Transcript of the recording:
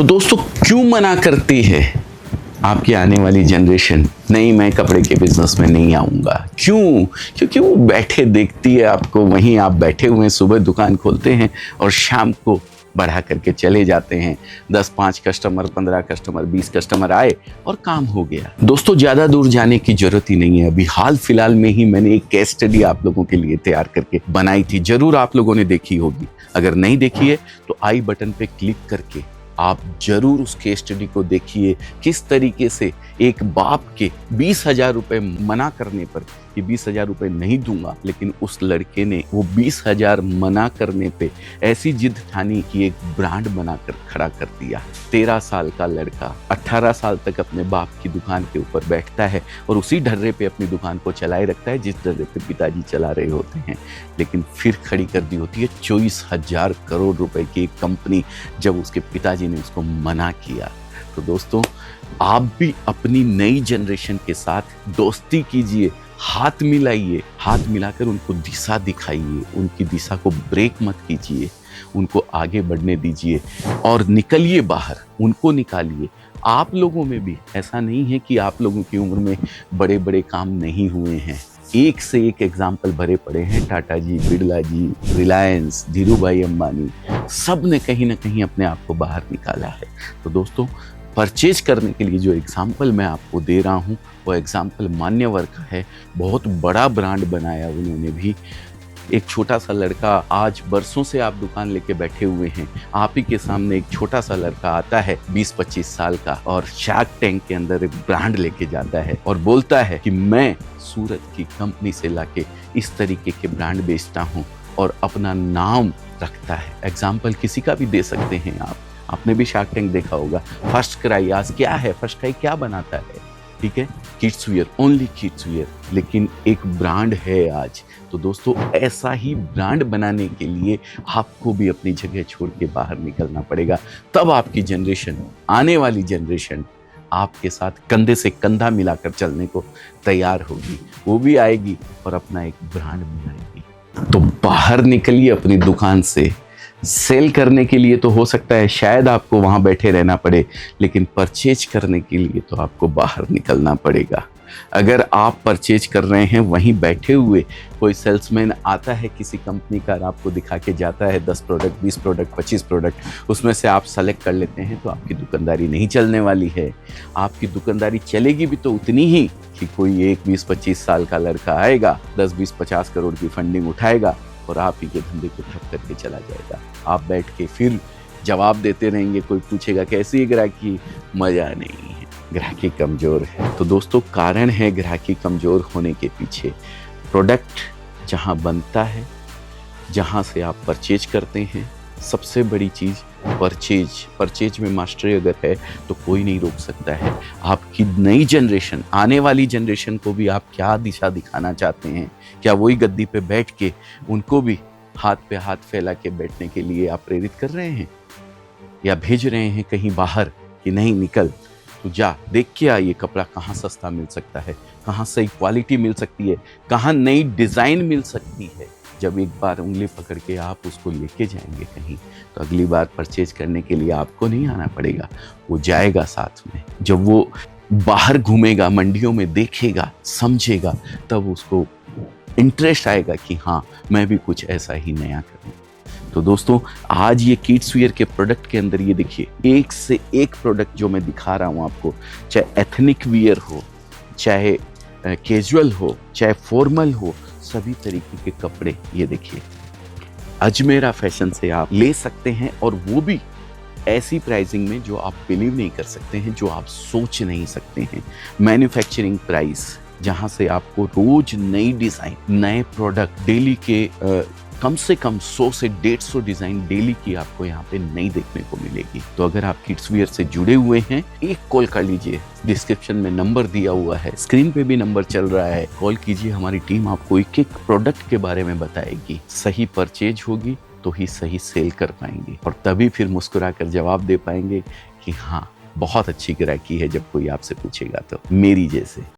तो दोस्तों क्यों मना करती है आपकी आने वाली जनरेशन, नहीं मैं कपड़े के बिजनेस में नहीं आऊँगा? क्यों? क्योंकि वो बैठे देखती है आपको, वहीं आप बैठे हुए हैं, सुबह दुकान खोलते हैं और शाम को बढ़ा करके चले जाते हैं। 10-5 कस्टमर, 15 कस्टमर, 20 कस्टमर आए और काम हो गया। दोस्तों ज़्यादा दूर जाने की जरूरत ही नहीं है। अभी हाल फिलहाल में ही मैंने एक केस स्टडी आप लोगों के लिए तैयार करके बनाई थी, जरूर आप लोगों ने देखी होगी। अगर नहीं देखी है तो आई बटन पे क्लिक करके आप जरूर उस केस स्टडी को देखिए। किस तरीके से एक बाप के 20,000 रुपए मना करने पर कि 20,000 रुपए नहीं दूंगा, लेकिन उस लड़के ने वो 20,000 मना करने पे ऐसी जिद ठानी कि एक ब्रांड बनाकर खड़ा कर दिया। 13 साल का लड़का 18 साल तक अपने बाप की दुकान के ऊपर बैठता है और उसी ढर्रे पे अपनी दुकान को चलाए रखता है जिस ढर्रे पे पिताजी चला रहे होते हैं। लेकिन फिर खड़ी कर दी होती है 24,000 करोड़ रुपए की एक कंपनी, जब उसके पिताजी ने उसको मना किया। तो दोस्तों, आप भी अपनी नई जनरेशन के साथ दोस्ती कीजिए, हाथ मिलाइए, हाथ मिलाकर उनको दिशा दिखाइए, उनकी दिशा को ब्रेक मत कीजिए, उनको आगे बढ़ने दीजिए और निकलिए बाहर, उनको निकालिए। आप लोगों में भी ऐसा नहीं है कि आप लोगों की उम्र में बड़े बड़े काम नहीं हुए हैं। एक से एक एग्जाम्पल भरे पड़े हैं। टाटा जी, बिरला जी, रिलायंस, धीरू भाई अंबानी, सब ने कहीं ना कहीं अपने आप को बाहर निकाला है। तो दोस्तों, परचेज करने के लिए जो एग्जाम्पल मैं आपको दे रहा हूँ वो एग्जाम्पल मान्यवर का है। बहुत बड़ा ब्रांड बनाया उन्होंने भी। एक छोटा सा लड़का, आज बरसों से आप दुकान लेके बैठे हुए हैं, आप ही के सामने एक छोटा सा लड़का आता है 20-25 साल का और शार्क टैंक के अंदर एक ब्रांड लेके जाता है और बोलता है कि मैं सूरत की कंपनी से लाके इस तरीके के ब्रांड बेचता हूँ और अपना नाम रखता है। एग्जाम्पल किसी का भी दे सकते हैं आप। आपने भी शार्क टैंक देखा होगा। फर्स्ट क्राई आज क्या है? फर्स्ट क्राई क्या बनाता है? ठीक है, kids wear, only kids wear, लेकिन एक ब्रांड है आज। तो दोस्तों, ऐसा ही ब्रांड बनाने के लिए आपको भी अपनी जगह छोड़ के बाहर निकलना पड़ेगा। तब आपकी जनरेशन, आने वाली जनरेशन आपके साथ कंधे से कंधा मिलाकर चलने को तैयार होगी। वो भी आएगी और अपना एक ब्रांड बनाएगी। तो बाहर निकलिए अपनी दुकान से। सेल करने के लिए तो हो सकता है शायद आपको वहाँ बैठे रहना पड़े, लेकिन परचेज करने के लिए तो आपको बाहर निकलना पड़ेगा। अगर आप परचेज कर रहे हैं वहीं बैठे हुए, कोई सेल्समैन आता है किसी कंपनी का और आपको दिखा के जाता है 10 प्रोडक्ट, 20 प्रोडक्ट, 25 प्रोडक्ट, उसमें से आप सेलेक्ट कर लेते हैं, तो आपकी दुकानदारी नहीं चलने वाली है। आपकी दुकानदारी चलेगी भी तो उतनी ही कि कोई एक 20-25 साल का लड़का आएगा, 10-20-50 करोड़ की फंडिंग उठाएगा और आप ही के धंधे को ठप करके चला जाएगा। आप बैठ के फिर जवाब देते रहेंगे। कोई पूछेगा कैसी है ग्राहकी, मजा नहीं है, ग्राहकी कमजोर है। तो दोस्तों, कारण है ग्राहकी कमजोर होने के पीछे। प्रोडक्ट जहां बनता है, जहां से आप परचेज करते हैं, सबसे बड़ी चीज परचेज में मास्टरी अगर है तो कोई नहीं रोक सकता है। आपकी नई जनरेशन, आने वाली जनरेशन को भी आप क्या दिशा दिखाना चाहते हैं? क्या वही गद्दी पे बैठ के उनको भी हाथ पे हाथ फैला के बैठने के लिए आप प्रेरित कर रहे हैं, या भेज रहे हैं कहीं बाहर कि नहीं निकल, तो जा देख के आ ये कपड़ा कहाँ सस्ता मिल सकता है, कहाँ सही क्वालिटी मिल सकती है, कहाँ नई डिजाइन मिल सकती है। जब एक बार उंगली पकड़ के आप उसको लेके जाएंगे कहीं, तो अगली बार परचेज करने के लिए आपको नहीं आना पड़ेगा, वो जाएगा साथ में। जब वो बाहर घूमेगा, मंडियों में देखेगा, समझेगा, तब उसको इंटरेस्ट आएगा कि हाँ, मैं भी कुछ ऐसा ही नया करूँ। तो दोस्तों, आज ये किड्स वियर के प्रोडक्ट के अंदर ये देखिए, एक से एक प्रोडक्ट जो मैं दिखा रहा हूँ आपको, चाहे एथनिक वियर हो, चाहे कैजुअल हो, चाहे फॉर्मल हो, सभी तरीके के कपड़े ये देखिए अजमेरा फैशन से आप ले सकते हैं, और वो भी ऐसी प्राइसिंग में जो आप बिलीव नहीं कर सकते हैं, जो आप सोच नहीं सकते हैं। मैन्युफैक्चरिंग प्राइस, जहां से आपको रोज नई डिजाइन, नए प्रोडक्ट, डेली के कम से कम 100 से 150 डिजाइन डेली की आपको यहाँ पे नई देखने को मिलेगी। तो अगर आप किड्स वियर से जुड़े हुए हैं, एक कॉल कर लीजिए। डिस्क्रिप्शन में नंबर दिया हुआ है, स्क्रीन पे भी नंबर चल रहा है, कॉल कीजिए। हमारी टीम आपको एक एक प्रोडक्ट के बारे में बताएगी। सही परचेज होगी तो ही सही सेल कर पाएंगे, और तभी फिर मुस्कुरा कर जवाब दे पाएंगे कि हाँ, बहुत अच्छी ग्राहकी है, जब कोई आपसे पूछेगा तो, मेरी जैसे।